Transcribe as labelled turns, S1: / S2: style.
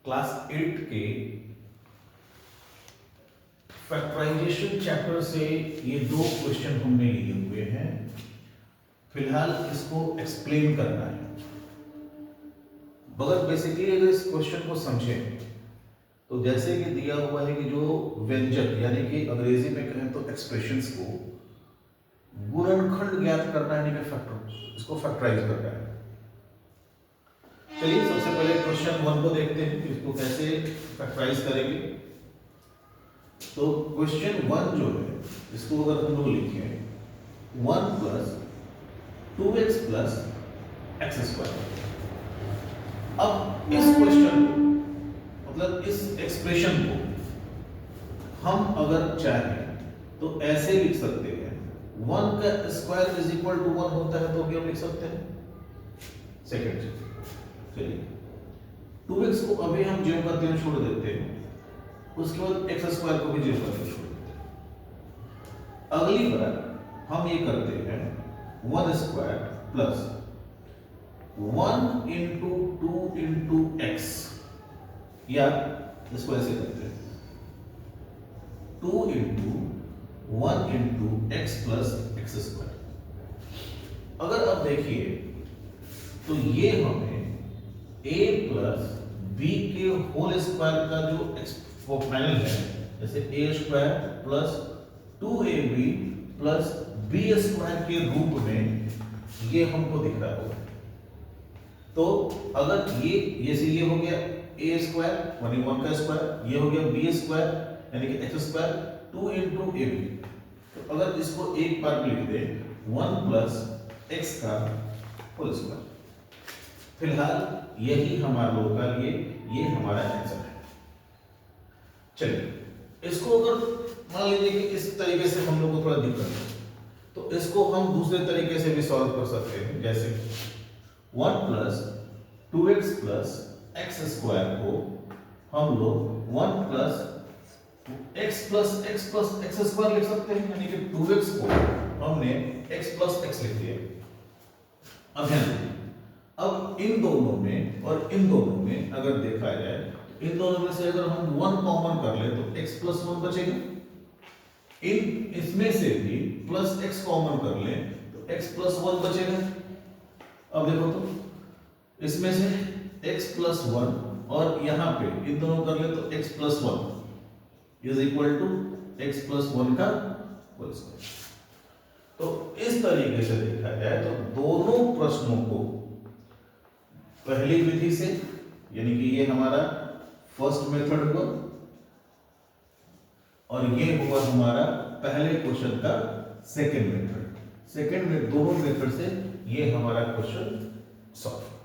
S1: Class 8 के factorisation chapter से ये दो क्वेश्चन हमने लिए हुए हैं। फिलहाल इसको एक्सप्लेन करना है। मगर बेसिकली अगर इस क्वेश्चन को समझें तो जैसे कि दिया हुआ है कि जो व्यंजक यानी कि अंग्रेजी में कहें तो एक्सप्रेशंस को गुणनखंड ज्ञात करना है, यानी कि फैक्टर, इसको फैक्टराइज करना है। चलिए सबसे पहले क्वेश्चन 1 को देखते हैं कि इसको कैसे फैक्टराइज करेंगे। तो क्वेश्चन 1 जो है इसको अगर हम लोग लिखें 1 plus 2x plus x square. अब इस क्वेश्चन को मतलब इस एक्सप्रेशन को हम अगर चाहें तो ऐसे लिख सकते हैं 1 का स्क्वायर इज इक्वल टू 1 होता है तो भी हम लिख सकते हैं। सेकंड चलिए 2x को अभी हम ज्यों का त्यों छोड़ देते हैं, उसके बाद एक्स स्क्वायर को भी ज्यों का त्यों छोड़ देते हैं। अगली बार हम ये करते हैं 1 square plus 1 into 2 into x, या इसको ऐसे करते हैं 2 into 1 into x plus x square. अगर आप देखिए तो ये हमें a प्लस बी के होल स्क्वायर का जो एक्सपोनेंशियल है, जैसे a square plus 2ab plus b square के रूप में ये हमको दिख रहा होगा। तो अगर ये हो गया a स्क्वायर यानी 1 का स्क्वायर, ये हो गया b स्क्वायर यानी कि x square 2 into A B. तो अगर इसको एक बार लिख दे 1 प्लस x का होल स्क्वायर। फिलहाल यही हमारा लोग का ये हमारा आंसर है। चलिए इसको अगर मान लीजिए कि इस तरीके से हम लोग को थोड़ा दिक्कत है तो इसको हम दूसरे तरीके से भी सॉल्व कर सकते हैं। जैसे 1 plus 2x plus x square को हम लोग 1 प्लस x प्लस एक्स स्क्वायर लिख सकते हैं, यानी कि 2x को हमने x प्लस एक्स लिख दिया। अब ध्यान दीजिए, अब इन दोनों में और इन दोनों में अगर देखा जाए तो इन दोनों में से अगर हम 1 कॉमन कर ले तो x प्लस 1 बचेगा। इसमें से भी प्लस x कॉमन कर ले तो x प्लस 1 बचेगा। अब देखो तो इसमें से x प्लस 1 और यहां पे इन दोनों कर ले तो x plus 1 is equal to x plus 1 का होल स्क्वायर। तो इस तरीके से देखा जाए तो दोनों प्रश्नों को पहली विधि से, यानी कि ये हमारा फर्स्ट मेथड हुआ और ये हुआ हमारा पहले क्वेश्चन का सेकंड मेथड। दोनों मेथड से ये हमारा क्वेश्चन सॉल्व।